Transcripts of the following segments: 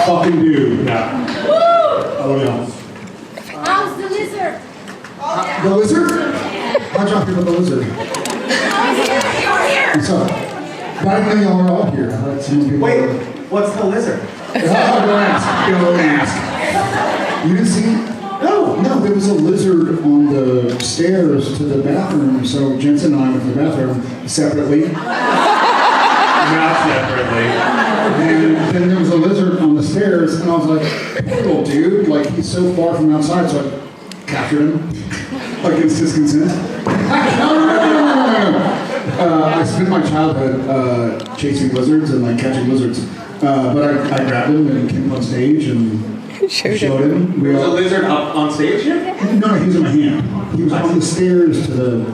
fucking do. Yeah. Oh, yeah. How's the lizard? The lizard? How'd y'all feel about the lizard? What's up? But I know y'all are all here. I heard some people. Wait, what's the lizard? Don't ask. Don't ask. You didn't see it? No. No, there was a lizard on the stairs to the bathroom, so Jensen and I went to the bathroom separately. Not separately. And then there was a lizard on the stairs, and I was like, poor little dude, like he's so far from outside, so I captured him against his consent. No. I spent my childhood chasing lizards and like catching lizards, but I grabbed him and came on stage and showed him. There was a lizard up on stage here? No, he was in my hand. He was on the stairs to the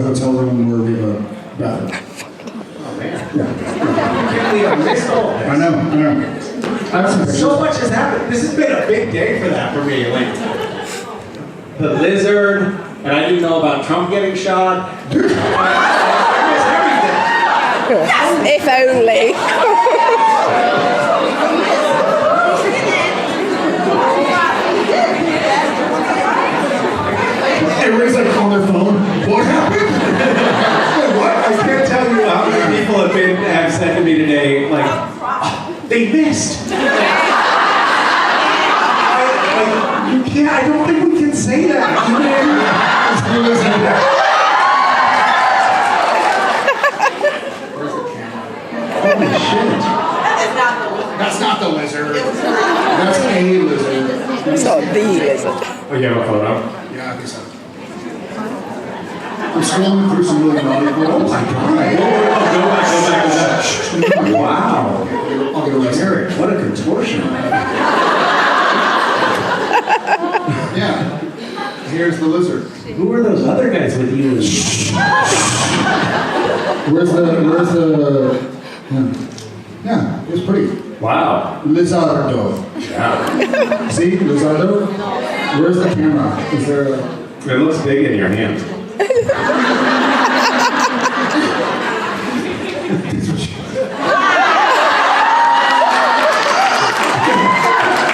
hotel room where we have a bathroom. Oh man. Yeah. I can't believe I missed all this. I know. I have some pictures. So much has happened. This has been a big day for that for me. Like the lizard, and I didn't know about Trump getting shot. I missed everything. If only. Everybody's like on their phone. What happened? What? I can't tell you how many people have said to me today, like, oh, they missed. You can't. I don't think we can say that. Holy shit. That's not the lizard. That's a lizard. It's not the lizard. Oh, you have a photo? Yeah, I think so. I'm scrolling through some really naughty photos. Oh my god. Go back. Wow. I'll get arrested. Eric, what a contortion. Yeah. Here's the lizard. Who are those other guys with you? Where's the yeah, it's pretty. Wow. Lizardo. Yeah. See, Lizardo? Where's the camera? Is there a... It looks big in your hand.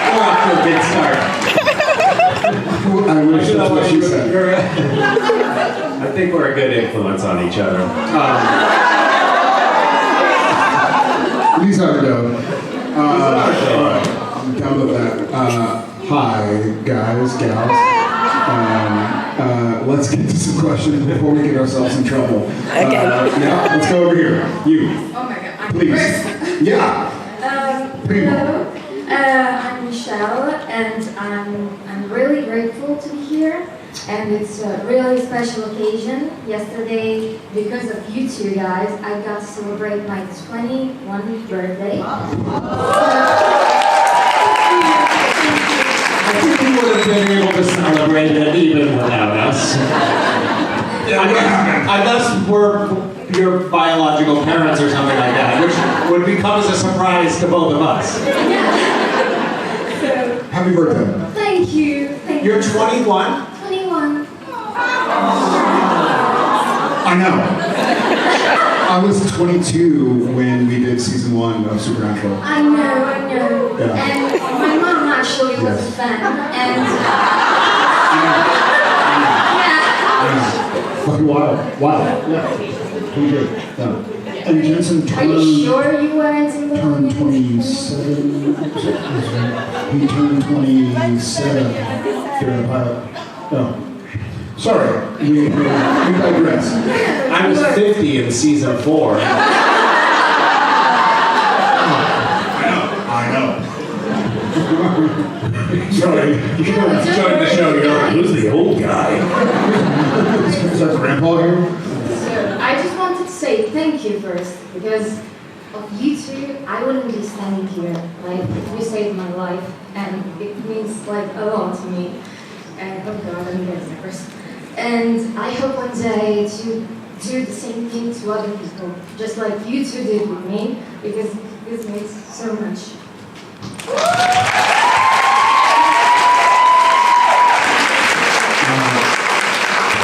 We're off to a big start. I wish that's what she said. I think we're a good influence on each other. Lizardo. I'm down with that. Hi, guys, gals. Let's get to some questions before we get ourselves in trouble. Okay. Yeah, let's go over here. You, Oh my god, I'm please. first. Yeah. Hello, I'm Michelle, and I'm really grateful to be here. And it's a really special occasion. Yesterday, because of you two guys, I got to celebrate my 21st birthday. I think we would have been able to celebrate it even without us. Unless we're your biological parents or something like that, which would become as a surprise to both of us. So, Happy birthday. thank you. Thank You're you. 21? 21. I know. I was 22 when we did season 1 of Supernatural. I know. Yeah. And my mom actually was Yes. a fan, and Fucking wild. Yeah. Pretty good. Yeah. And Jensen are you sure you weren't in the turned 27. He turned 27 during the pilot. No. Sorry. We digress. I was 50 in season 4. I know. Sorry. You joined the show, you're like, who's the old guy? Is our grandpa here? So I just wanted to say thank you first, because of you two, I wouldn't be standing here. Like, you saved my life, and it means like a lot to me. And oh god, I'm getting nervous. And I hope one day to do the same thing to other people, just like you two did with me, because this means so much.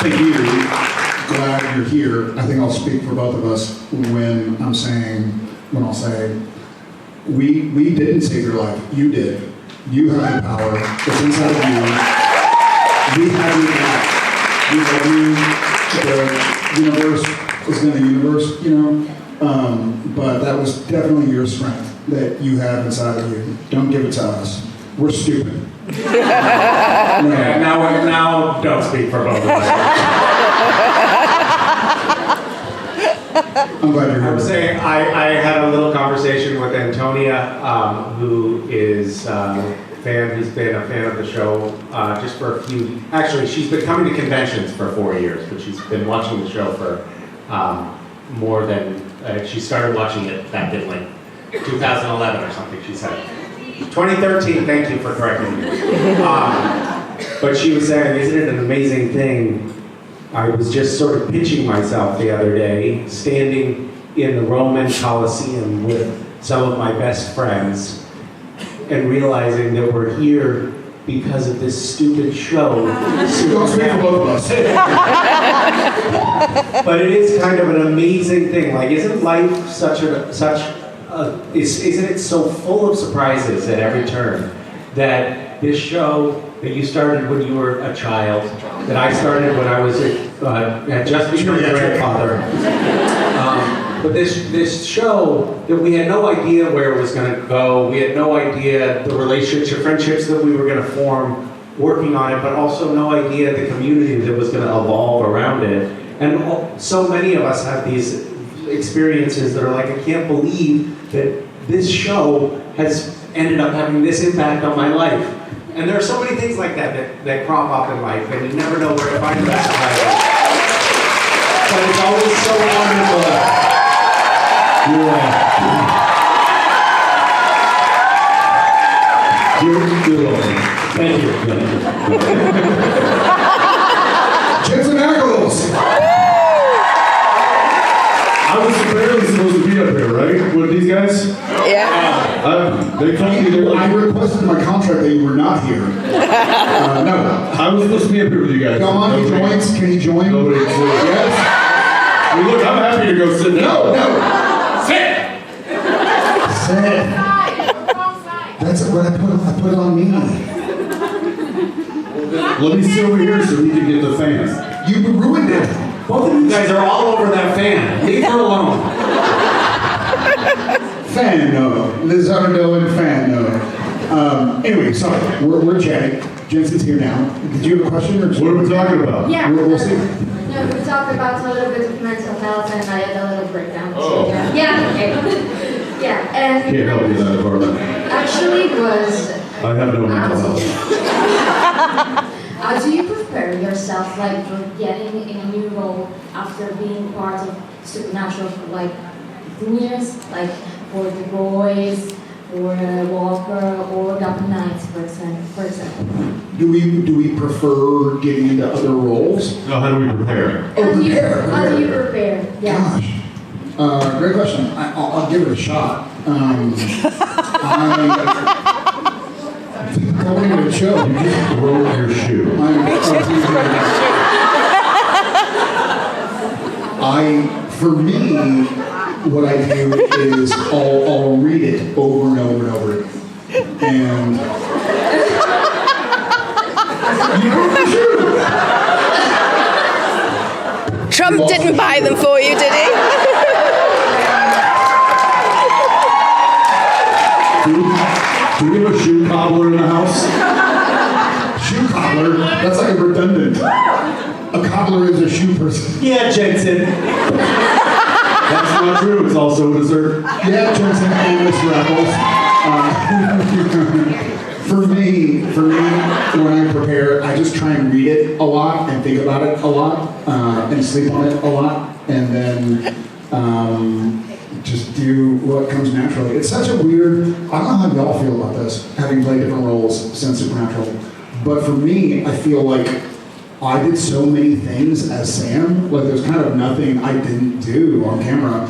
Thank you. Glad you're here. I think I'll speak for both of us when I'll say, we didn't save your life. You did. You have the power. It's inside of you. We have you back. We love you. The universe is in the universe, but that was definitely your strength that you have inside of you. Don't give it to us. We're stupid. No. Yeah, now don't speak for both of us. I'm glad you're I here. would say I had a little conversation with Antonia, who is a fan, who's been a fan of the show just for a few, actually she's been coming to conventions for 4 years, but she's been watching the show for more than, she started watching it back in like 2011 or something, she said. 2013, thank you for correcting me. But she was saying, isn't it an amazing thing? I was just sort of pitching myself the other day, standing in the Roman Colosseum with some of my best friends, and realizing that we're here because of this stupid show. Don't speak for both of us. But it is kind of an amazing thing. Like, isn't life isn't it so full of surprises at every turn that this show that you started when you were a child, that I started when I was had just become a grandfather. But this show that we had no idea where it was going to go. We had no idea the friendships that we were going to form working on it, but also no idea the community that was going to evolve around it. And so many of us have these experiences that are like, I can't believe that this show has ended up having this impact on my life. And there are so many things like that crop up in life, and you never know where to find the best of life. But it's always so wonderful. You're welcome. Thank you. Chips and ankles. I was barely supposed to be up here, right? With these guys? Yeah. They told me they were. I requested in my contract that you were not here. No. I was supposed to be up here with you guys. Come on, he joins. Can he join? Nobody. Yes. Well, look, I'm happy to go sit down. No. Sit! Sit. That's what I put it on me. Let me sit over here so we can get the fans. You ruined it. Both of you guys are all over that fan. Leave her alone. Fan no. Liz Arnold fan no. Anyway, sorry. We're chatting. Jensen's here now. Did you have a question or? What are we talking about? Yeah. We'll see. No, we talked about a little bit of mental health, and I had a little breakdown. Oh. So, yeah. Okay. Yeah, and Can't help you in that department. actually it was. I have no mental health. How do you prepare yourself, like, for getting in a new role after being part of Supernatural for like 10 years, like for The Boys, or Walker, or Gotham Knights, for example? Do we prefer getting into other roles? No, how do we prepare? How do you prepare? Yeah. Gosh, great question. I'll give it a shot. Going to the show. You just broke your shoe. For me, what I do is I'll read it over and over and over again. And you broke your shoe. Trump didn't buy them for you, did he? Do we have a shoe cobbler in the house? Shoe cobbler? That's like a redundant. A cobbler is a shoe person. Yeah, Jensen. That's not true. It's also a dessert. Yeah, Jensen and Mr. Apples. For me, when I prepare, I just try and read it a lot and think about it a lot and sleep on it a lot, and then just do what comes naturally. It's such a weird. I don't know how y'all feel about this, having played different roles since Supernatural, but for me, I feel like I did so many things as Sam. Like there's kind of nothing I didn't do on camera.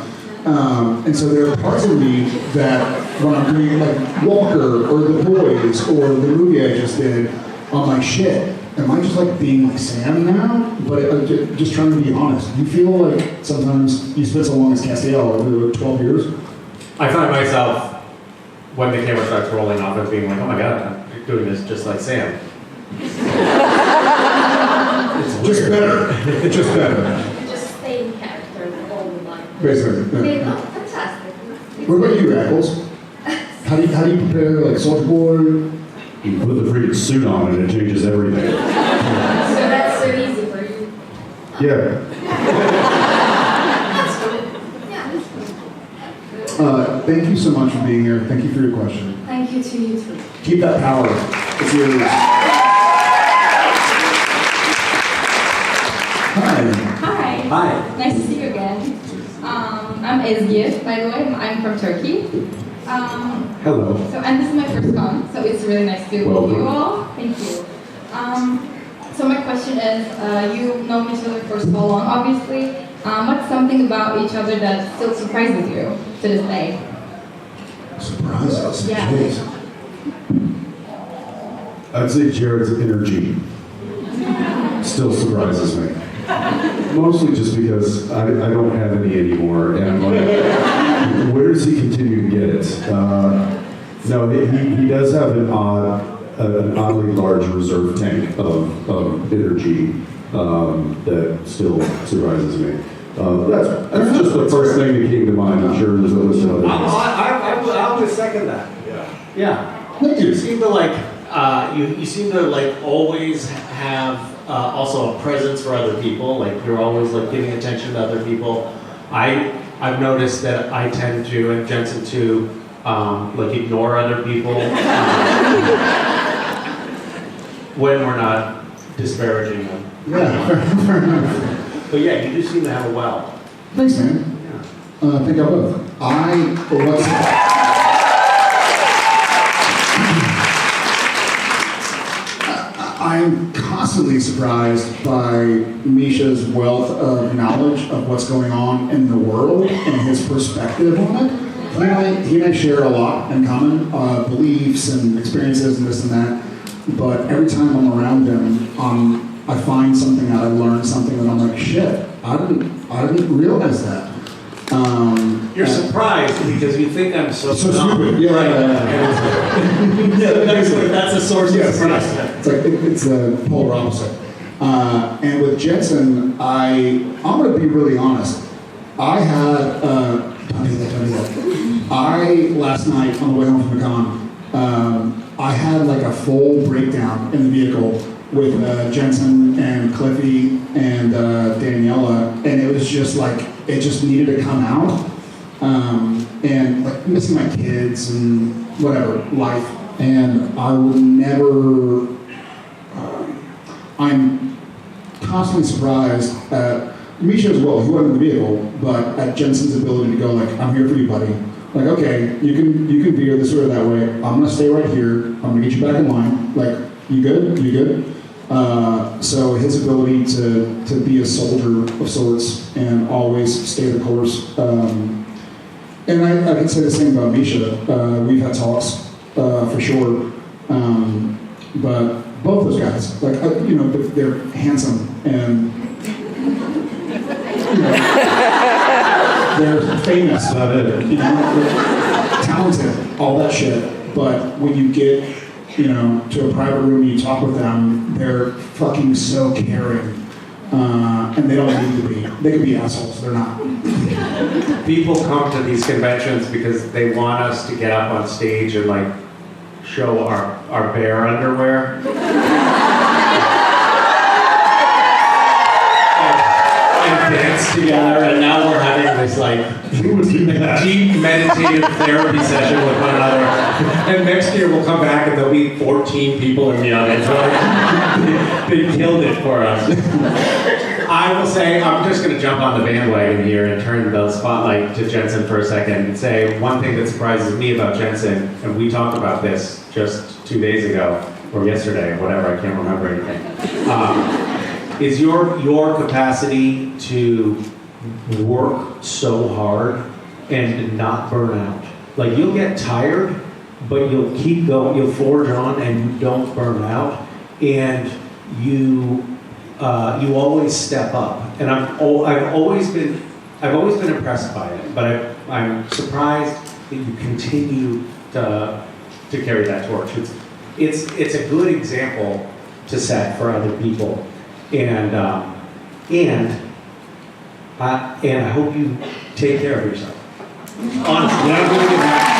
And so there are parts of me that when I'm doing like Walker or The Boys or the movie I just did, I'm like, shit, am I just like being like Sam now? But just trying to be honest. You feel like sometimes you spend so long as Castiel, over 12 years? I find myself when the camera starts rolling off and being like, oh my god, I'm doing this just like Sam. It's Just weird. better. It's just better. Just stay in character all the time. Basically. Yeah, Yeah. oh, fantastic. What about you, Eccles? How do you prepare like Soldier Boy? You put the freaking suit on and it changes everything. So that's so easy for you. Yeah. That's good. Yeah, that's good. Thank you so much for being here. Thank you for your question. Thank you to you too. Keep that power. It's yours. Hi. Hi. Hi. Nice to see you again. I'm Ezgi, by the way. I'm from Turkey. Hello. And this is my first con, so it's really nice to meet Welcome. you all. Thank you. So my question is, you know each other for so long, obviously. What's something about each other that still surprises you to this day? Surprises. Yeah. Jeez. I'd say Jared's energy still surprises me. Mostly just because I don't have any anymore, and I'm like, where does he continue to get it? No, he does have an oddly large reserve tank of energy that still surprises me. That's just the first thing that came to mind. I'm sure there's a list of other things. I would second that. Yeah. Thank You you. seem to like, you seem to like always have also a presence for other people. Like you're always like giving attention to other people. I've noticed that I tend to, and Jensen too, like ignore other people when we're not disparaging them. Yeah, fair enough. But yeah, you do seem to have a well. Thanks, man. Yeah. I think I will. I'm constantly surprised by Misha's wealth of knowledge of what's going on in the world and his perspective on it. He and I share a lot in common, beliefs and experiences and this and that. But every time I'm around him, I find something out, I learn something, and I'm like, shit, I didn't realize that. You're surprised because you think I'm so So dumb. stupid. Yeah, Right. yeah. That's a source of Yes, surprise. it's like it's a polar opposite. And with Jensen, I'm going to be really honest. I had don't do that. Last night on the way home from the con, I had like a full breakdown in the vehicle with Jensen and Cliffy and Daniela, and it was just like it just needed to come out. And like missing my kids and whatever, life. And I would never, I'm constantly surprised at Misha as well, he wasn't in the vehicle, but at Jensen's ability to go like, I'm here for you, buddy. Like, okay, you can veer this way or that way. I'm gonna stay right here. I'm gonna get you back in line. Like, you good? You good? So his ability to be a soldier of sorts and always stay the course. And I can say the same about Misha. We've had talks for sure, but both those guys, like they're handsome and they're famous. Not it. They're talented, all that shit. But when you get to a private room and you talk with them, they're fucking so caring. And they don't need to be. They can be assholes. They're not. People come to these conventions because they want us to get up on stage and like show our bare underwear. and dance together, and now we're having this like deep meditative therapy session with one another. And next year we'll come back and there'll be 14 people in the audience. They killed it for us. I will say, I'm just going to jump on the bandwagon here and turn the spotlight to Jensen for a second and say one thing that surprises me about Jensen, and we talked about this just 2 days ago, or yesterday, or whatever, I can't remember anything, is your capacity to work so hard and not burn out. Like, you'll get tired, but you'll keep going, you'll forge on and you don't burn out, and you always step up, and I've always been impressed by it. But I'm surprised that you continue to carry that torch. It's a good example to set for other people, and I hope you take care of yourself. Honestly, I'm going to get that.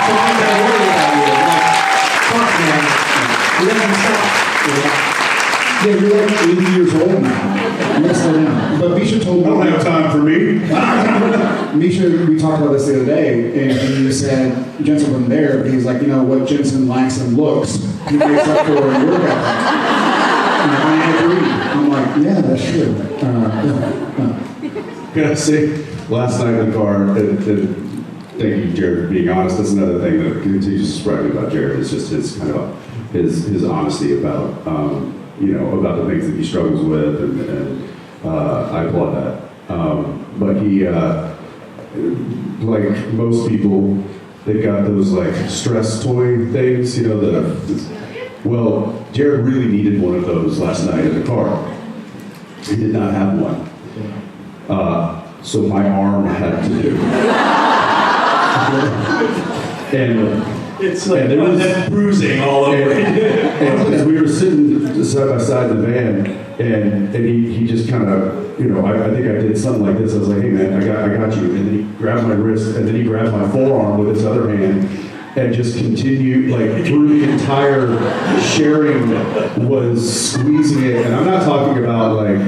Sometimes I worry about you. I'm like, fuck, man, you haven't stopped. Yeah, you're like 80 years old now. Yes, I know. But Misha told me. Don't have time for me. Misha, we talked about this the other day, and he said, Jensen wasn't there, but he's like, you know, what Jensen lacks in looks, he makes up for in work ethic. And I agree. I'm like, yeah, that's true. Can I say, last night in the car, thank you, Jared, for being honest. That's another thing that continues to surprise me about Jared. It's just his kind of his honesty about about the things that he struggles with, and I applaud that. But he, like most people, they've got those like stress toy things, well, Jared really needed one of those last night in the car. He did not have one. So my arm had to do. And It's like there was bruising all over it. and as we were sitting side by side in the van, and he just kind of, I think I did something like this. I was like, hey man, I got you. And then he grabbed my wrist, and then he grabbed my forearm with his other hand, and just continued, like, through the entire sharing was squeezing it. And I'm not talking about like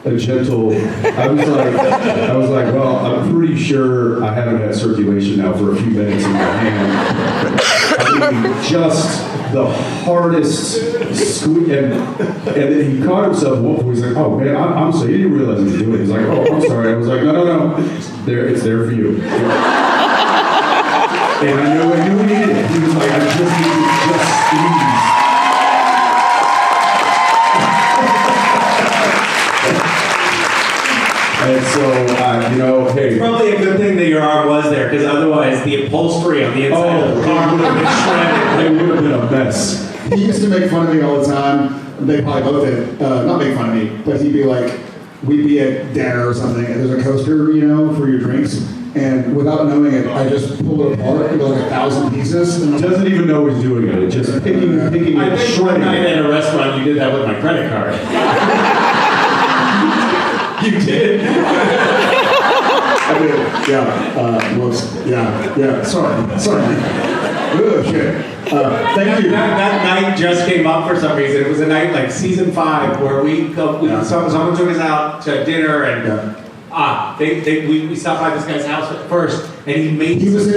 a gentle, I was like, well, I'm pretty sure I haven't had circulation now for a few minutes in my hand. I mean, just the hardest squeeze, and then he caught himself one point. He's like, oh man, I'm sorry, he didn't realize he was doing it. He's like, oh, I'm sorry. I was like, no, it's there for you. And I knew he needed it. He was like, I just need to just squeeze. And so, hey. It's probably a good thing that your arm was there, because otherwise the upholstery on the inside of the car would have been shredded. It would have been a mess. He used to make fun of me all the time. They probably both did. Not make fun of me, but he'd be like, we'd be at dinner or something, and there's a coaster, for your drinks. And without knowing it, I just pull it apart into like 1,000 pieces. And Doesn't even know he's doing it. It's just picking I it, think one shredding night it. at a restaurant you did that with my credit card. You did? I did, yeah. Whoops. Yeah. Sorry. Oh, shit. Thank you. That night just came up for some reason. It was a night like season 5 where someone took us out to dinner, and we stopped by this guy's house at first, and he made. He was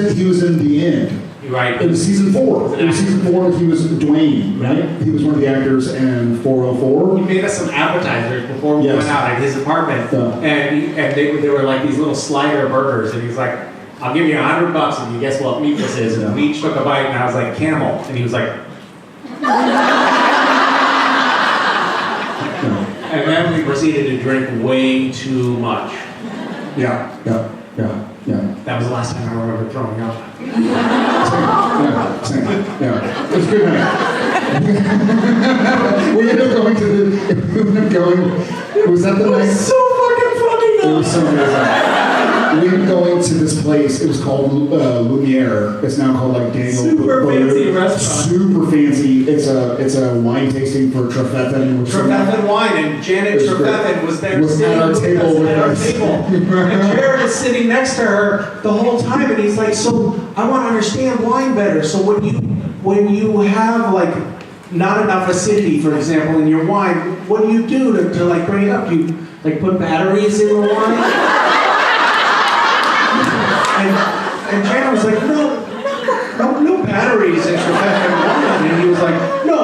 in the end. You're right. It was season 4. It was season 4. He was Dwayne, right? He was one of the actors in 404. He made us some appetizers before we went out at his apartment, and they were like these little slider burgers, and he was like, "I'll give you $100 if you guess what meat this is." And we each took a bite, and I was like, "Camel," and he was like. And then we proceeded to drink way too much. Yeah. That was the last time I remember throwing up. Same. Yeah. It was a good night. We ended up going. Was that the night? So fucking funny It though. was so amazing. We were going to this place. It was called Lumiere. It's now called like Daniel. Super fancy restaurant. Super fancy. It's a wine tasting for Trefethen. Trefethen wine, and Janet Trefethen was there Was sitting at our table with at our us. table. And Jared is sitting next to her the whole time, and he's like, "So I want to understand wine better. So when you have like not enough acidity, for example, in your wine, what do you do to like bring it up? Do you like put batteries in the wine?" And Janet was like, no batteries in Trefethen wine. And he was like, no,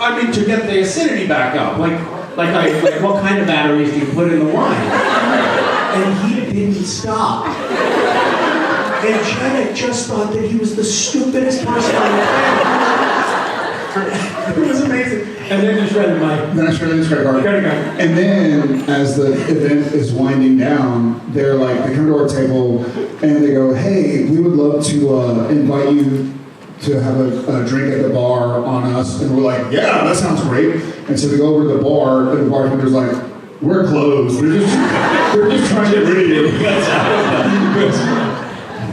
I mean to get the acidity back up. Like what kind of batteries do you put in the wine? And he didn't stop. And Janet just thought that he was the stupidest person on the planet. It was amazing. And then you shredded my... Then I shredded his credit card. And then, as the event is winding down, they come to our table and they go, "Hey, we would love to invite you to have a drink at the bar on us." And we're like, "Yeah, that sounds great." And so we go over to the bar, and the bartender's like, "We're closed. We're just trying to get rid of you."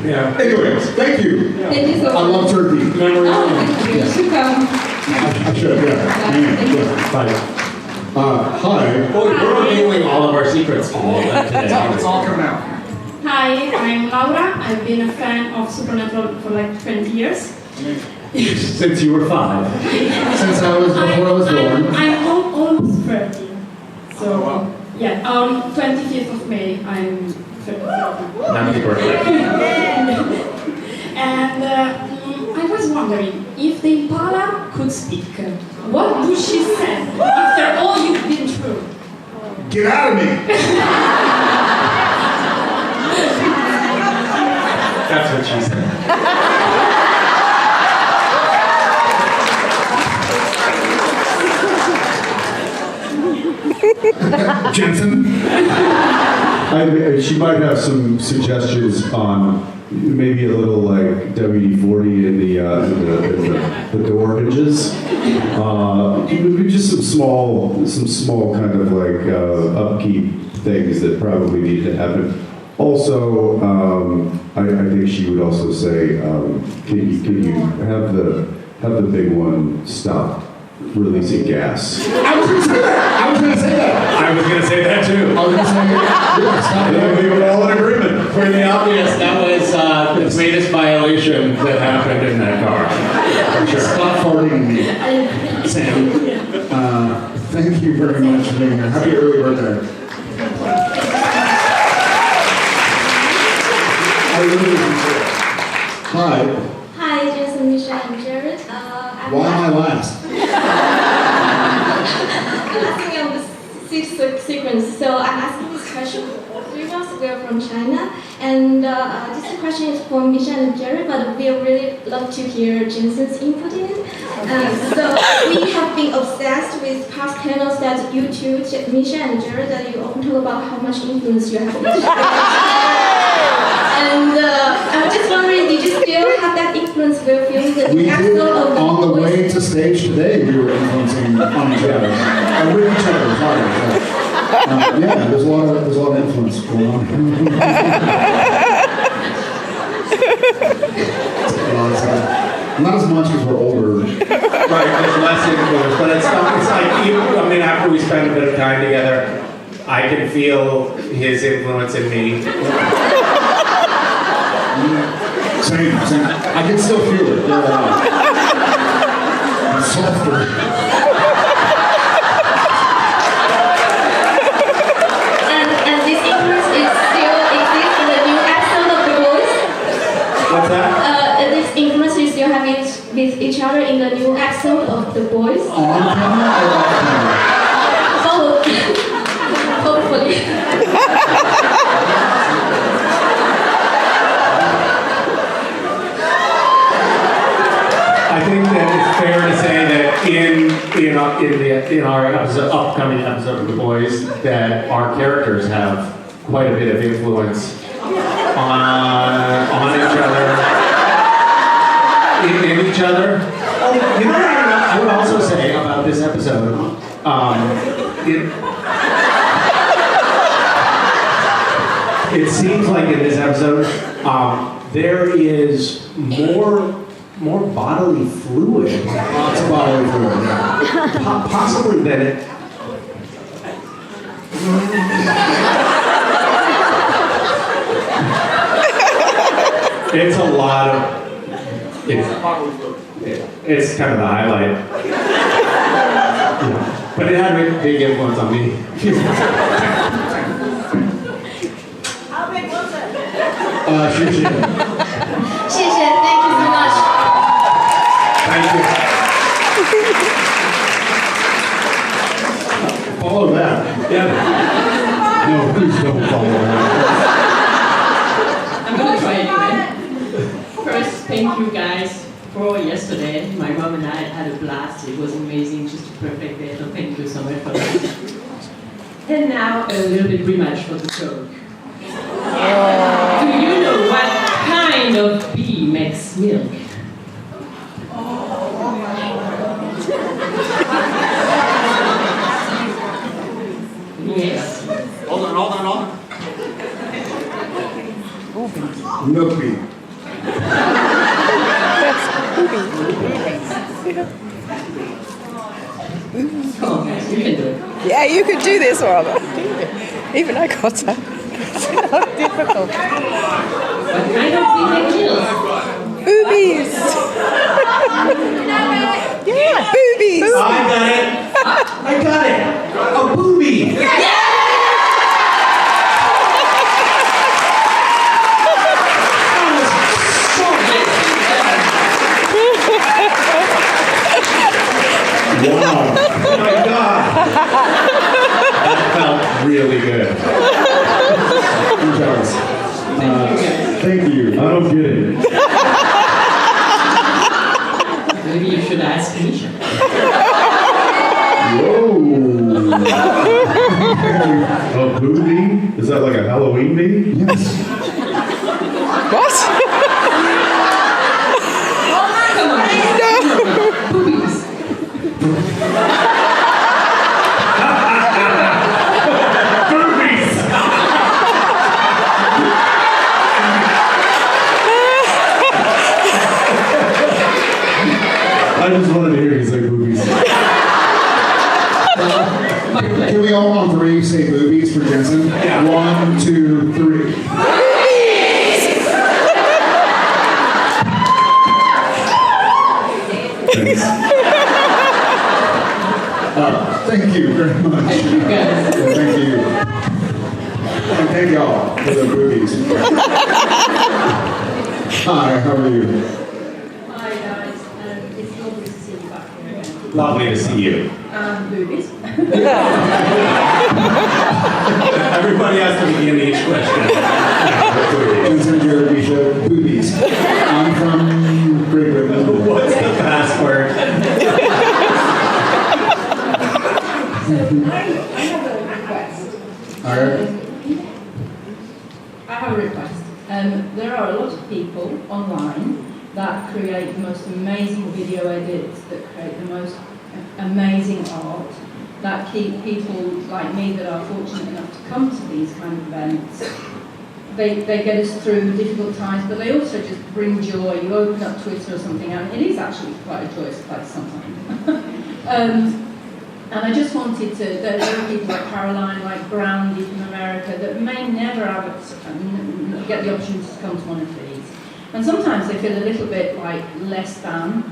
Yeah. Anyways, thank you. Thank you so much. I love turkey. Memory Oh, lane. thank you. You should come. I should, yeah. Thank you. Yeah. Bye. Hi. Well, we're revealing all of our secrets today. It's all coming out. Hi, I'm Laura. I've been a fan of Supernatural for like 20 years. Since you were 5. Since before I was born. I'm almost 30. So, yeah, on 25th of May, I'm 30. Happy birthday. And I was wondering, if the Impala could speak, what would she say after all you've been through? Get out of me. That's what she said. Jensen. She might have some suggestions on maybe a little like WD-40 in the door hinges. Just some small kind of like upkeep things that probably need to happen. Also, I think she would also say, can you have the big one stop releasing gas? I was going to say that. I was going to say that too. I was going to say, yeah, stop I think it. we were all in agreement. For the obvious, that was the greatest violation that happened in that car. For sure. Stop farting me, Sam. Thank you very much for being here. Happy early birthday. I really appreciate it. Hi. Hi, Jason, Misha, and Jared. Why am I last? I'm asking on the sixth sequence. So I'm asking this question. Three of us were from China, and this question is for Misha and Jared, but we really love to hear Jensen's input in it. So we have been obsessed with past panels that you two, Misha and Jared, that you often talk about how much influence you have with each other. And I'm just wondering, did you still have that influence while filming the We did, episode of the on the Boys? way to stage today, we were influencing on each other. With each other, sorry. Yeah, there's a lot of influence going on. Not as much as we're older. Right, there's less influence, but it's like, even, I mean, after we spend a bit of time together, I can feel his influence in me. Same. I can still feel it. I'm softer. And this influence is still exists in the new episode of The Boys? What's that? This influence you still have it with each other in the new episode of The Boys? On camera or off camera? Both. Hopefully. I think that it's fair to say that in our upcoming episode of The Boys, that our characters have quite a bit of influence on each other, in each other. Oh, you know what I would also say about this episode? It seems like in this episode, there is more bodily fluid. Lots of bodily fluid, yeah. Possibly than it. It's a lot of. It's kind of the highlight. Yeah. But it had a big influence on me. How big was it? 谢谢。 Thank you so much. Thank you. Follow that. Yeah. No, please don't follow that. I'm gonna try anyway. First, thank you guys for yesterday. My mom and I had a blast. It was amazing, just a perfect day. So thank you so much for that. And now a little bit rematch for the joke. Do you know what kind of bee makes milk? Yes. Milk bee. Come on, guys, you can do it. Yeah, you could do this, Robert. Even I got that. It's not difficult. What kind of big heels? Boobies. Yeah, boobies. I got it. I got it. A boobie. Wow. Oh my God. That felt really good. I'm jealous. Thank you. I don't get it. Maybe you should ask Misha. Whoa. A booty? Is that like a Halloween bee? Yes. What? Come on, No. boobies. I just wanted to hear you say boobies. My pleasure. Can we all on three say boobies for Jensen? Yeah. 1, 2, 3. Thanks. Thank you very much. Thank you, guys. Thank you. And thank y'all for the boobies. Hi, how are you? Hi guys, it's lovely to see you back here again. Lovely to see you. Boobies. Everybody has to begin each question. Jensen Jared Misha, boobies. I'm from Great Britain. What's the password? So I have a request. All right. I have a request. There are a lot of people online that create the most amazing video edits, that create the most amazing art, that keep people like me that are fortunate enough to come to these kind of events. They get us through difficult times, but they also just bring joy. You open up Twitter or something, and it is actually quite a joyous place sometimes. And I just wanted to, there are people like Caroline, like Brandy from America, that may never get the opportunity to come to one of these. And sometimes they feel a little bit like less than,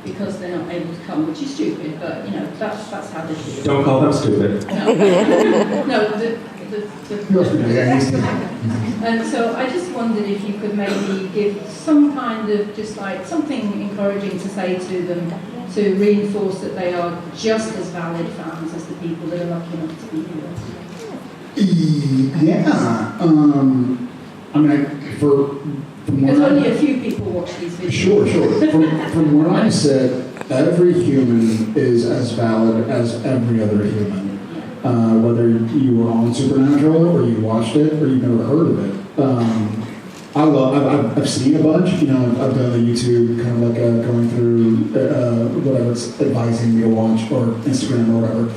because they're not able to come, which is stupid, but you know, that's how they feel. Don't call them stupid. No, and so I just wondered if you could maybe give some kind of, just like something encouraging to say to them, to reinforce that they are just as valid fans as the people that are lucky enough to be here. Yeah. I mean, from Because what only a few people watch these videos. Sure. From what I said, every human is as valid as every other human. Whether you were on Supernatural or you watched it or you've never heard of it. I've seen a bunch, you know, I've done the YouTube kind of like going through whatever it's advising me to watch, or Instagram or whatever.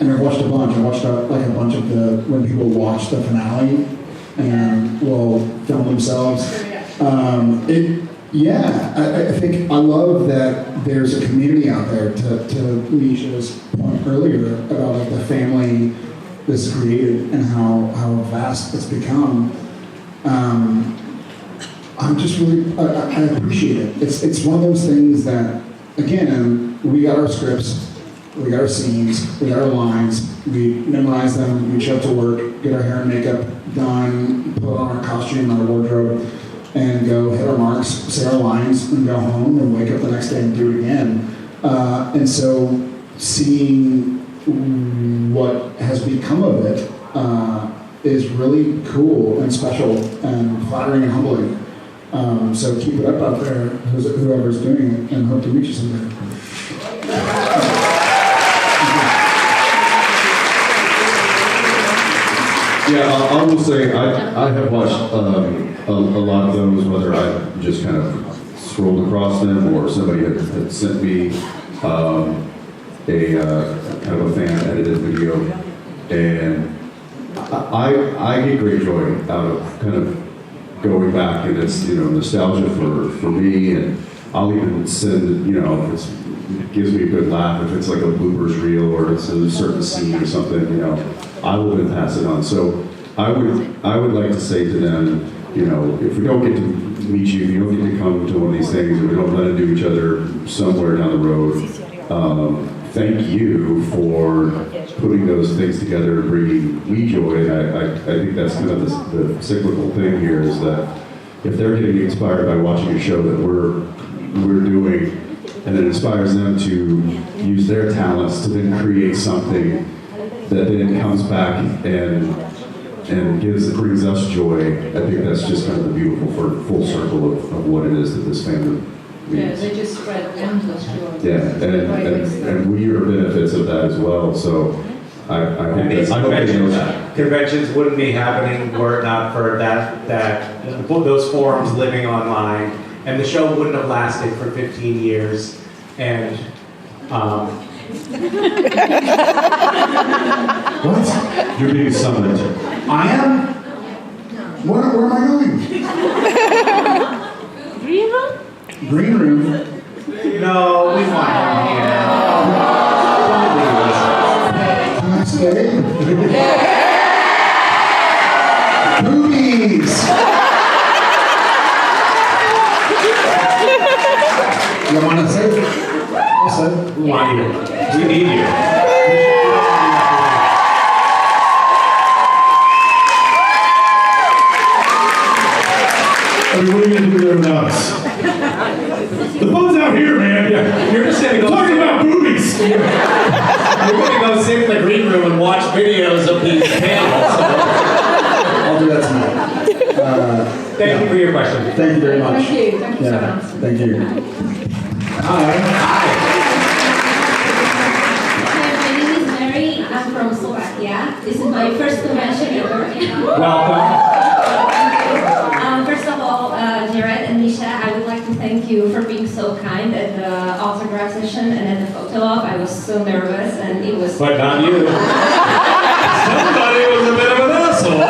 And I watched a bunch. I watched like a bunch of when people watch the finale and will film themselves. I think I love that there's a community out there, to Misha's point earlier about like the family that's created and how vast it's become. I'm just really, I appreciate it. It's one of those things that, again, we got our scripts, we got our scenes, we got our lines, we memorize them, we show up to work, get our hair and makeup done, put on our costume, our wardrobe, and go hit our marks, say our lines, and go home and wake up the next day and do it again. And so seeing what has become of it is really cool and special and flattering and humbling. So keep it up out there, whoever's doing it, and hope to reach you someday. Yeah, I will say I have watched a lot of those, whether I just kind of scrolled across them or somebody had sent me a kind of a fan edited video, and I get great joy out of kind of going back, and it's, you know, nostalgia for me, and I'll even send, you know, if it gives me a good laugh, if it's like a bloopers reel or it's a certain scene or something, you know, I will then pass it on. So I would like to say to them, you know, if we don't get to meet you, if you don't get to come to one of these things, or we don't run into each other somewhere down the road, thank you for putting those things together and bringing me joy. I think that's kind of the cyclical thing here is that if they're getting inspired by watching a show that we're doing, and it inspires them to use their talents to then create something that then comes back and brings us joy, I think that's just kind of the beautiful full circle of what it is that this family Yeah, means. they just spread endless joy. Yeah, and we are benefits of that as well. So I hope And these that, I hope they know that. conventions wouldn't be happening were it not for those forums living online, and the show wouldn't have lasted for 15 years. And What? You're being summoned. I am? Where am I going? Green room? Green room. no, we want him here. Don't leave us. Can I stay? Boobies! You want to say? I'll say. We want you. We need you. I mean, what are you going to do there without us? The fun's out here, man. Yeah, you're just gonna go. Talking about boobies. You're gonna go sit in the green room and watch videos of these panels. I'll do that tonight. Thank you for your question. Thank you very much. Thank you so Yeah, much. thank you. Hi. Hi, my name is Mary. I'm from Slovakia. This is my first convention ever. Welcome. First of all, Jared and Misha, I would like to thank you for being so kind at the autograph session and at the photo op. I was so nervous and it was... But not you. Somebody was a bit of an asshole.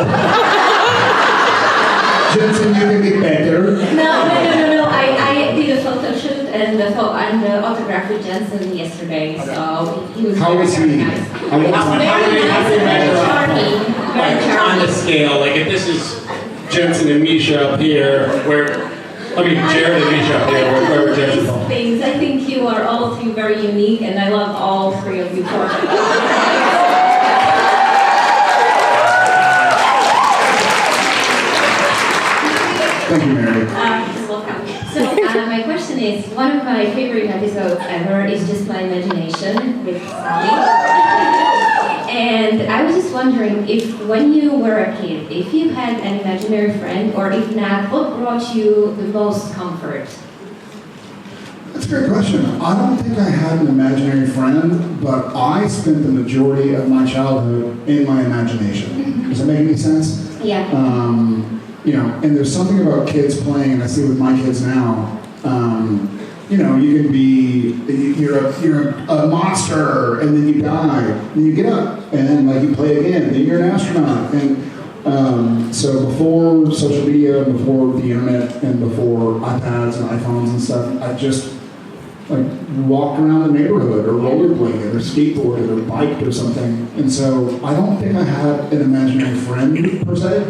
Jensen, you can be better. No. I did a photo shoot and the autograph with Jensen yesterday, so he was How was very he? nice. I He want was to- very nice and very charming. Very Like on the charming. scale, like if this is Jensen and Misha up here, Jared and Misha up here, where would Jensen These fall? things, I think you are all three very unique, and I love all three of you for it. Thank you, Mary. You're welcome. So my question is, one of my favorite episodes ever is Just My Imagination with Sally. And I was just wondering if when you were a kid, if you had an imaginary friend, or if not, what brought you the most comfort? That's a great question. I don't think I had an imaginary friend, but I spent the majority of my childhood in my imagination. Does that make any sense? Yeah. You know, and there's something about kids playing, and I see it with my kids now. You know, you can be, you're a monster, and then you die, and you get up, and then like you play again, and then you're an astronaut. And so before social media, before the internet, and before iPads and iPhones and stuff, I just like walked around the neighborhood, or rollerbladed, or skateboarded, or biked, or something. And so I don't think I had an imaginary friend per se.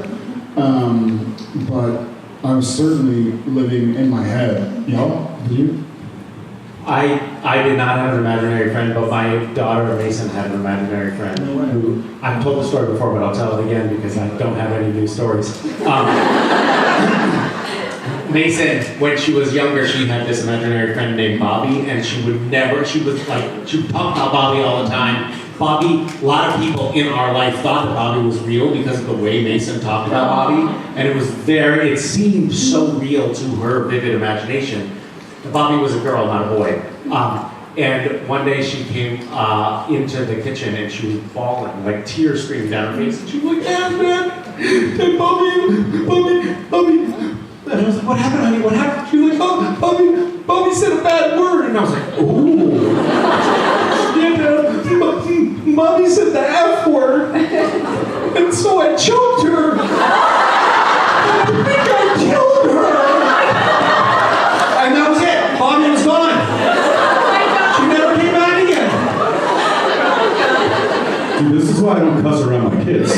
But I was certainly living in my head. Y'all? Did you? I did not have an imaginary friend, but my daughter Mason had an imaginary friend who, I've told the story before, but I'll tell it again because I don't have any new stories. Mason, when she was younger, she had this imaginary friend named Bobby, and she would talk about Bobby all the time. Bobby, a lot of people in our life thought that Bobby was real because of the way Mason talked about Bobby, and it seemed so real to her vivid imagination. Bobby was a girl, not a boy. And one day she came into the kitchen and she was bawling, like tears streaming down her face. And she was like, man, Bobby. And I was like, what happened, honey? What happened? She was like, oh, Bobby said a bad word. And I was like, ooh. Yeah, Mommy said the F word. And so I choked her. And I think I killed her. And that was it. why I don't cuss around my kids.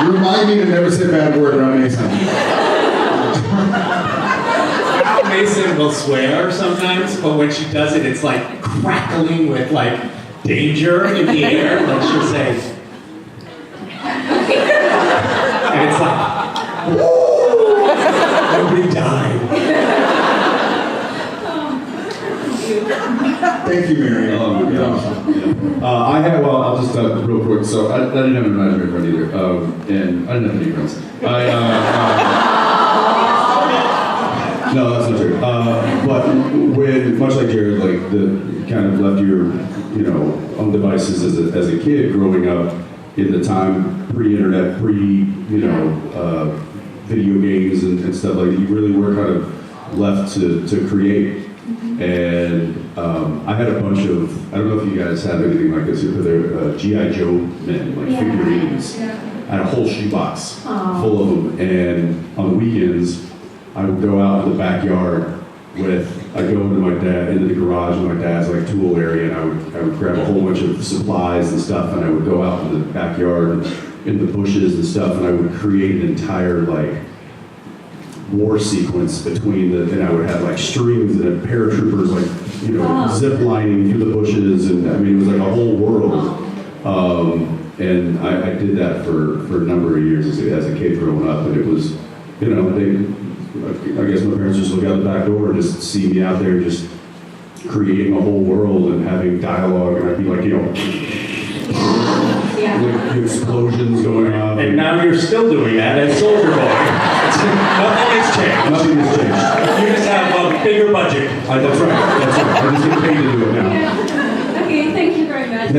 Remind me to never say a bad word around Mason. Mason will swear sometimes, but when she does it, it's like crackling with like danger in the air. Like she'll say, and it's like, nobody died. Thank you, Mary. You're awesome. I'll just real quick. So I didn't have an imaginary friend either, and I didn't have any friends. No, that's not true. But when, much like Jared, like the kind of left your, on devices as a kid growing up in the time pre-internet, video games and stuff like that, you really were kind of left to create. And I had a bunch of, I don't know if you guys have anything like this, but they're G.I. Joe men, like figurines. I had a whole shoebox full of them, and on the weekends, I would go out in the backyard I'd go into the garage in my dad's like tool area, and I would grab a whole bunch of supplies and stuff, and I would go out in the backyard and in the bushes and stuff, and I would create an entire like war sequence and I would have like strings and paratroopers like, zip lining through the bushes, and I mean, it was like a whole world. And I did that for a number of years as a kid growing up, and it was, I guess my parents just look out the back door and just see me out there just creating a whole world and having dialogue, and I'd be like, like explosions going on. And now you're still doing that as Soldier Boy. Nothing has changed. Nothing has changed. You just have a bigger budget. That's right. I just get paid to do it now. Okay, thank you very much.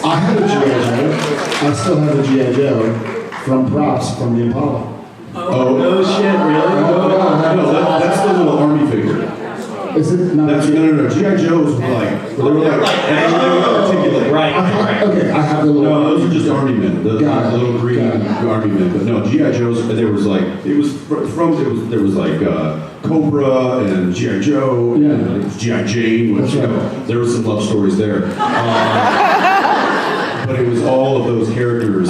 I have a G.I. Joe. I still have a G.I. Joe from props from the Impala. Oh, no shit, really? No, that's the little army figure. Is it not? No. G.I. Joes were like, they were like articulate. Right. Okay, I have the little. No, those are just army men. The little green army men. But no, G.I. Joes. There was like there was like Cobra and G.I. Joe. Yeah. And G.I. Jane. Which there was some love stories there. But it was all of those characters.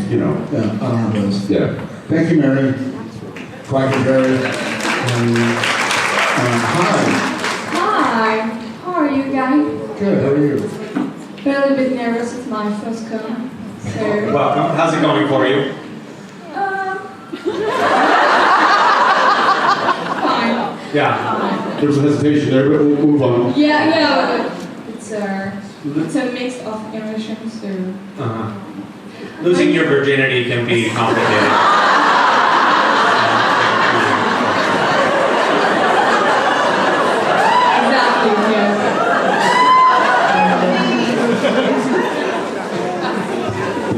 Yeah, I don't have those. Yeah. Thank you, Mary. Quacker Barry. Hi. Hi, how are you guys? Good. How are you? A little bit nervous, it's my first con. So, Welcome. How's it going for you? fine. Yeah. There was a hesitation there, but we'll move on. Yeah, it's a mix of emotions, so. Losing your virginity can be complicated. Exactly, yes.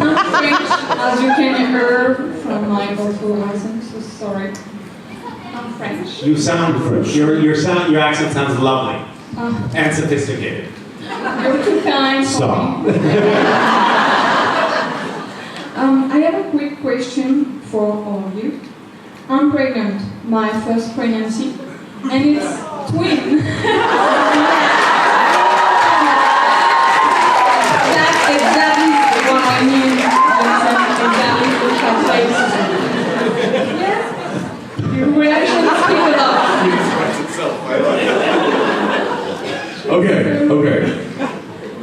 I'm French, as you can hear from my vocal accent, so sorry. I'm French. You sound French. Your accent sounds lovely and sophisticated. You're too kind. Stop. I have a quick question for all of you. I'm pregnant, my first pregnancy, and it's twin. That's exactly what I mean. Exactly what Yes. Your reactions speak a lot. Okay.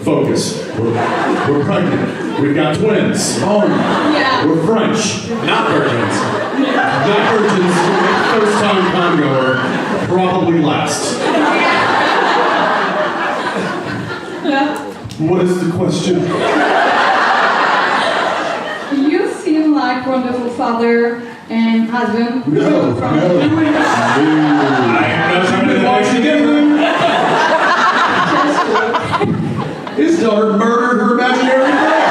Focus. We're pregnant. We've got twins. Yeah. We're French. Not virgins. Not virgins. First time congoer. Probably last. Yeah. What is the question? You seem like wonderful father and husband. No. I know somebody that likes to give them. His daughter murdered her imaginary friend.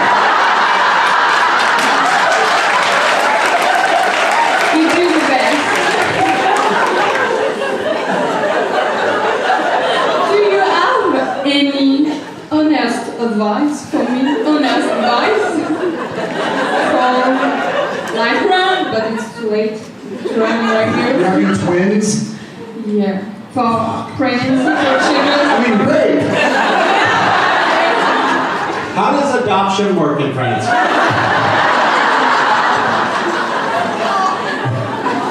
You do the best. Do you have any honest advice for me? Honest advice? For life run, but it's too late to run right You're here. having twins? Yeah. For pregnancy, for children. I mean, great. How does adoption work in France?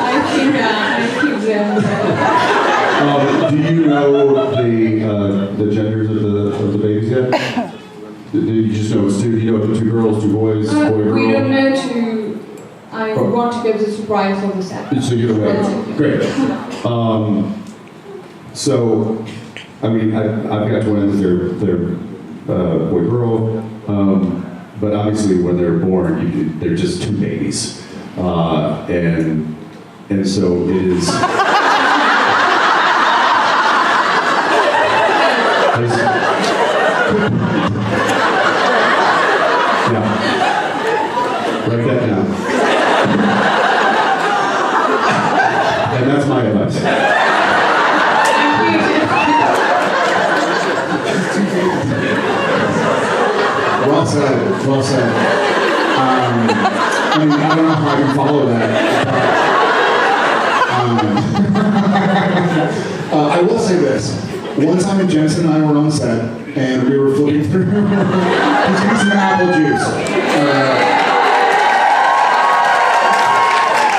I keep them. Do you know the genders of the babies yet? Do you just know it's two? Do you know the two girls, two boys, boy, girl? We don't know I want to get the surprise of the set. So you don't know. Great. So, I mean, I've got twins. They're boy, girl. But obviously, when they're born, they're just two babies, and so it is. Yeah. Write that down. And that's my advice. Well said. Well said. I mean, I don't know how I can follow that. I will say this. One time Jensen and I were on set, and we were flipping through. He's getting some apple juice.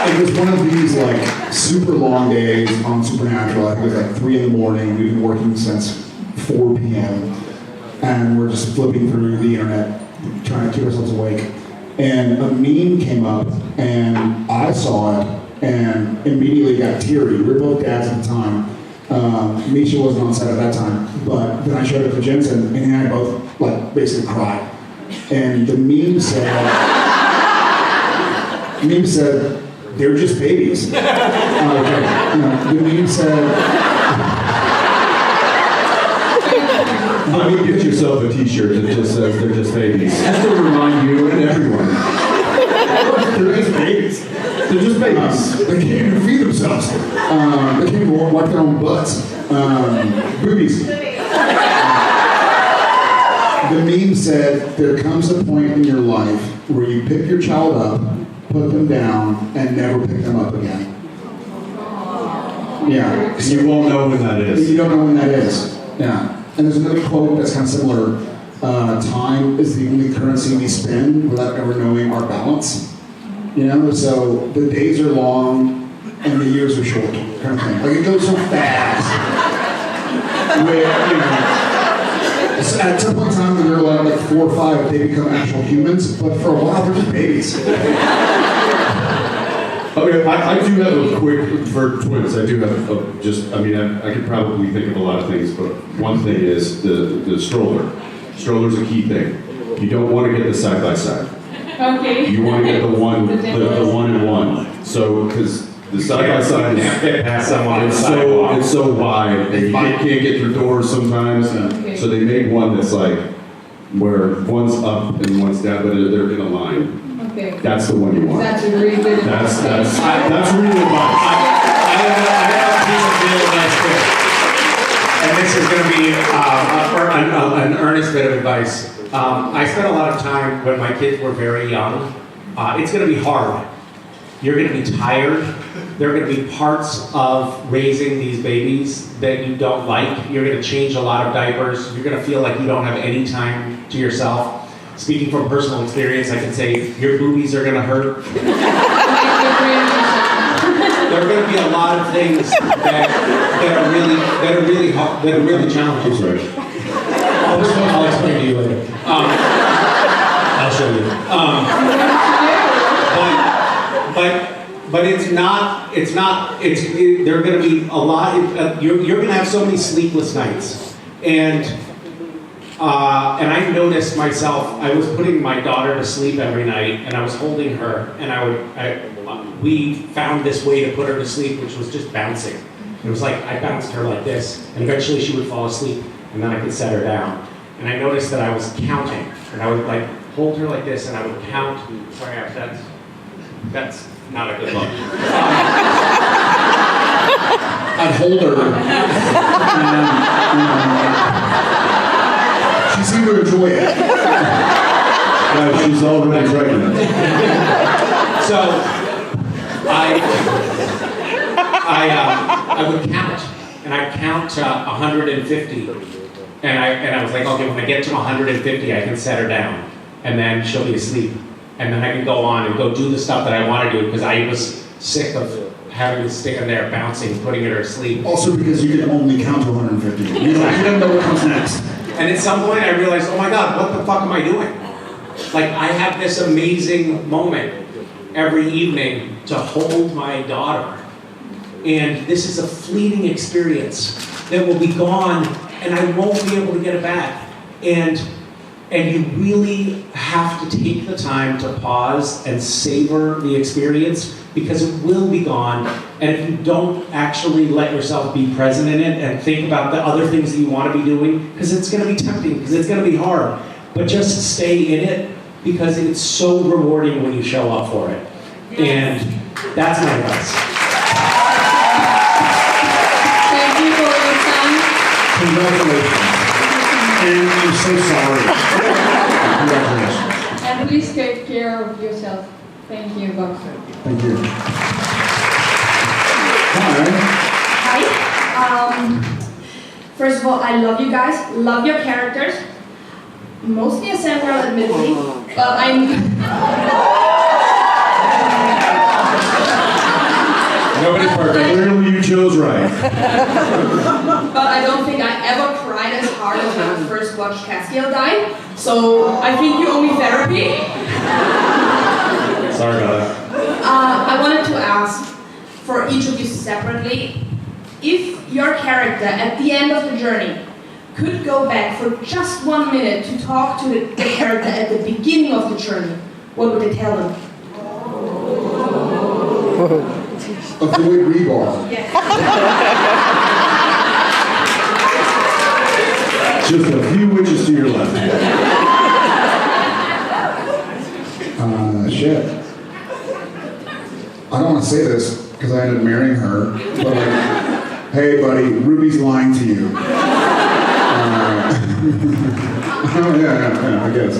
It was one of these like super long days on Supernatural. I think it was like 3 in the morning. We've been working since 4 p.m. And we're just flipping through the internet, trying to keep ourselves awake. And a meme came up, and I saw it, and immediately got teary. We were both dads at the time. Misha wasn't on set at that time, but then I showed it to Jensen, and he and I both like basically cried. And the meme said, "They're just babies." Okay. The meme said. I mean, get yourself a T-shirt that just says "They're just babies." Just to remind you and everyone. They're just babies. They're just babies. They can't even feed themselves. They can't even wipe their own butts. Boobies. The meme said, there comes a point in your life where you pick your child up, put them down, and never pick them up again. Yeah. You won't know when that is. You don't know when that is. Yeah. And there's another quote that's kind of similar. Time is the only currency we spend without ever knowing our balance. You know, so the days are long and the years are short, kind of thing. Like it goes so fast. Where, you know, so at some point in time when they're like 4 or 5, they become actual humans, but for a while they're just babies. Okay, I do have a quick, for twins, I do have I could probably think of a lot of things, but one thing is the stroller. Stroller's a key thing. You don't want to get the side-by-side. Okay. You want to get the one-in-one. So, because the side-by-side is fit past someone on the sidewalk. it's so wide, and you can't get through doors sometimes. Okay. So they made one that's like, where one's up and one's down, but they're in a line. Okay. That's the one you want. That's a really good That's advice. really advice. I have a piece of real advice too. And this is going to be an earnest bit of advice. I spent a lot of time when my kids were very young. It's going to be hard. You're going to be tired. There are going to be parts of raising these babies that you don't like. You're going to change a lot of diapers. You're going to feel like you don't have any time to yourself. Speaking from personal experience, I can say your boobies are going to hurt. There are going to be a lot of things that are really challenging. That's right. I'll explain to you later. I'll show you. But there are going to be a lot, you're going to have so many sleepless nights. And I noticed myself, I was putting my daughter to sleep every night, and I was holding her, and we found this way to put her to sleep, which was just bouncing. It was like, I bounced her like this, and eventually she would fall asleep, and then I could set her down. And I noticed that I was counting, and I would like hold her like this, and I would count. Sorry, that's not a good look. I'd hold her. She seemed to enjoy it. She's already pregnant. So I would count, and I'd count 150, And I was like, okay, when I get to 150, I can set her down, and then she'll be asleep, and then I can go on and go do the stuff that I want to do because I was sick of having to stay in there bouncing, putting her to sleep. Also because you can only count to 150. You don't know what comes next. And at some point, I realized, oh my God, what the fuck am I doing? Like, I have this amazing moment every evening to hold my daughter, and this is a fleeting experience that will be gone, and I won't be able to get it back. And you really have to take the time to pause and savor the experience because it will be gone. And if you don't actually let yourself be present in it and think about the other things that you want to be doing, because it's going to be tempting, because it's going to be hard, but just stay in it because it's so rewarding when you show up for it. And that's my advice. Thank you for your time. Congratulations. And I'm so sorry. Congratulations. And please take care of yourself. Thank you, Doctor. Thank you. Hi. First of all, I love you guys. Love your characters. Mostly a Sam girl, admittedly. But Nobody's perfect. Clearly you chose right. But I don't think I ever cried as hard as when I first watched Castiel die. So I think you owe me therapy. Sorry about that. I wanted to ask for each of you separately, if your character at the end of the journey could go back for just 1 minute to talk to the character at the beginning of the journey, what would they tell them? Avoid rebar. Just a few inches to your left. Shit. I don't want to say this because I ended up marrying her, but like, hey buddy, Ruby's lying to you. Yeah, I guess.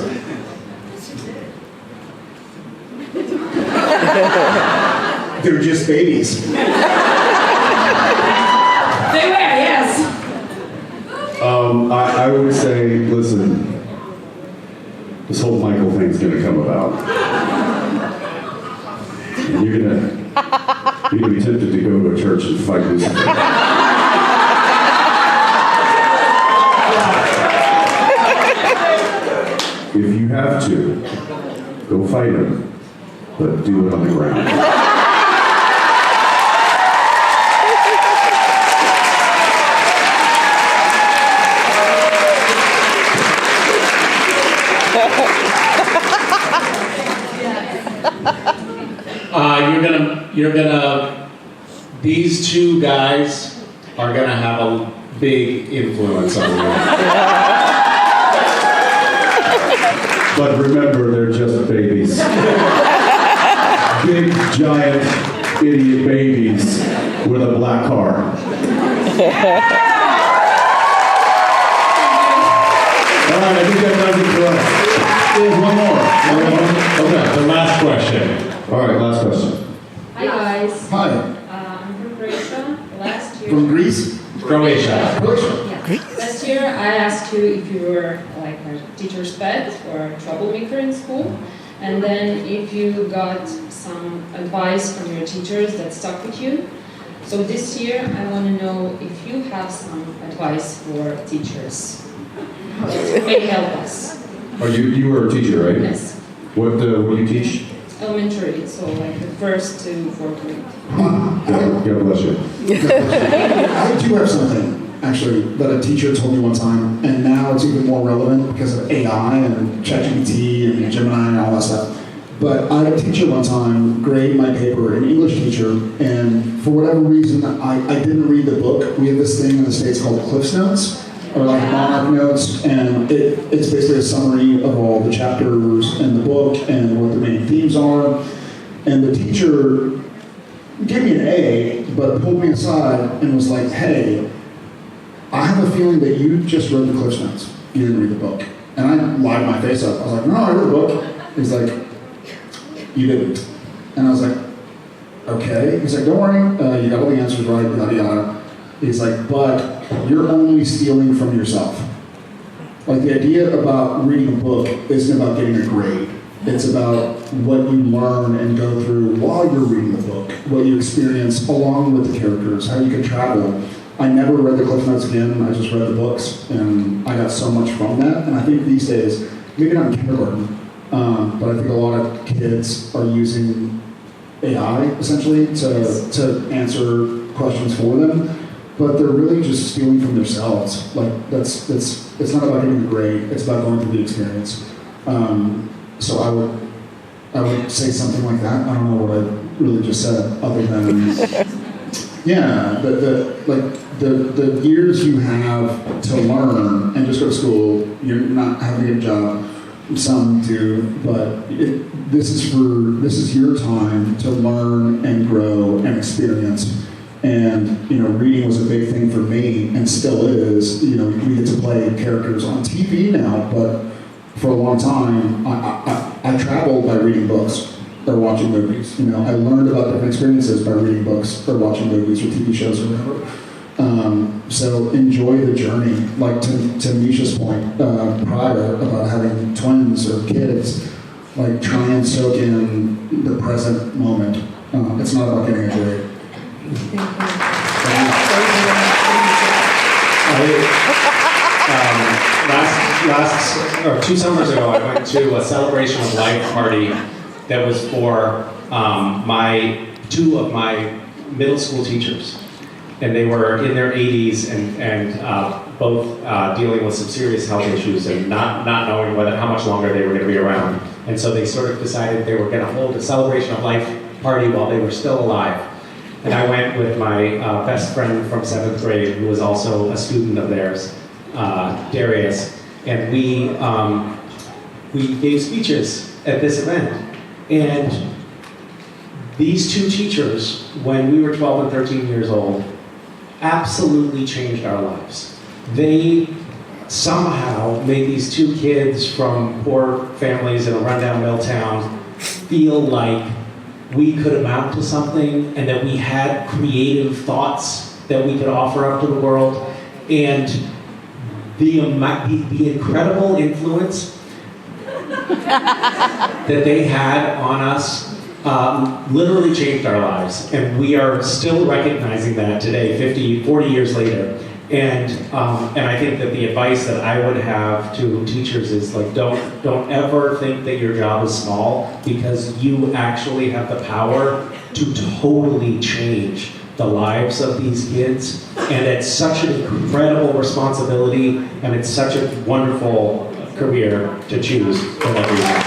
They're just babies. They were, yes. I would say, listen, this whole Michael thing's gonna come about. And you're gonna be tempted to go to a church and fight Lucifer. If you have to, go fight him, but do it on the ground. These two guys are gonna have a big influence on you. But remember, they're just babies. Big, giant, idiot babies with a black car. All right, I think that does it for us. There's one more. Okay, the last question. All right, last question. Hi guys. Hi. I'm from Croatia. Last year. From Greece? Croatia. Last year I asked you if you were like a teacher's pet or a troublemaker in school, and then if you got some advice from your teachers that stuck with you. So this year I want to know if you have some advice for teachers. May help us. Oh, you were a teacher, right? Yes. What do you teach? Elementary, so like the first to fourth grade. God bless you. I do have something, actually, that a teacher told me one time, and now it's even more relevant because of AI and ChatGPT and Gemini and all that stuff. But I had a teacher one time grade my paper, an English teacher, and for whatever reason, I didn't read the book. We have this thing in the States called Cliff's Notes, or like Monarch Notes, and it's basically a summary of all the chapters in the book and what the main themes are. And the teacher gave me an A, but pulled me aside and was like, hey, I have a feeling that you just read the Cliff's Notes. You didn't read the book. And I lied my face up. I was like, no, I read the book. He's like, you didn't. And I was like, okay. He's like, don't worry, you got all the answers right, yada yada. He's like, but you're only stealing from yourself. Like the idea about reading a book isn't about getting a grade. It's about what you learn and go through while you're reading the book, what you experience along with the characters, how you can travel. I never read the Cliff Notes again, I just read the books, and I got so much from that. And I think these days, maybe not in kindergarten, but I think a lot of kids are using AI, essentially, to answer questions for them. But they're really just stealing from themselves. Like, it's not about getting a grade, it's about going through the experience. So I would say something like that. I don't know what I really just said, other than, yeah, the years you have to learn and just go to school, you're not having a job, some do, but this is your time to learn and grow and experience. And, you know, reading was a big thing for me, and still is. You know, we get to play characters on TV now, but for a long time, I traveled by reading books or watching movies. You know, I learned about different experiences by reading books or watching movies or TV shows or whatever. So enjoy the journey. Like to Misha's point prior about having twins or kids, like try and soak in the present moment. It's not about getting a grade. Last or 2 summers ago, I went to a celebration of life party that was for 2 of my middle school teachers, and they were in their 80s and both dealing with some serious health issues and not knowing how much longer they were going to be around. And so they sort of decided they were going to hold a celebration of life party while they were still alive. And I went with my best friend from 7th grade, who was also a student of theirs, Darius, and we gave speeches at this event. And these 2 teachers, when we were 12 and 13 years old, absolutely changed our lives. They somehow made these 2 kids from poor families in a rundown mill town feel like we could amount to something, and that we had creative thoughts that we could offer up to the world. And the incredible influence that they had on us literally changed our lives. And we are still recognizing that today, 40 years later. And I think that the advice that I would have to teachers is like, don't ever think that your job is small, because you actually have the power to totally change the lives of these kids. And it's such an incredible responsibility, and it's such a wonderful career to choose for everyone.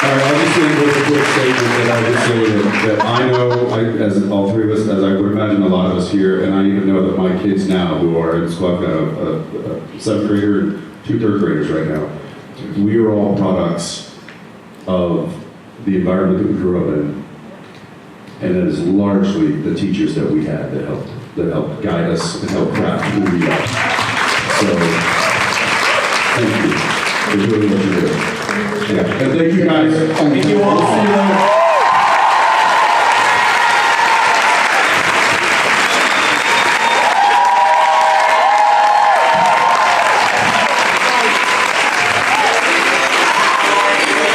All right, I'll just say with a quick statement that I would say that I know, as all 3 of us, as I would imagine a lot of us here, and I even know that my kids now who are in school, I've got a 7th grader and 2 3rd graders right now. We are all products of the environment that we grew up in, and it is largely the teachers that we had that helped guide us and help craft who we are. So, thank you. It's really what you do. Yeah. And thank you guys. Thank you all.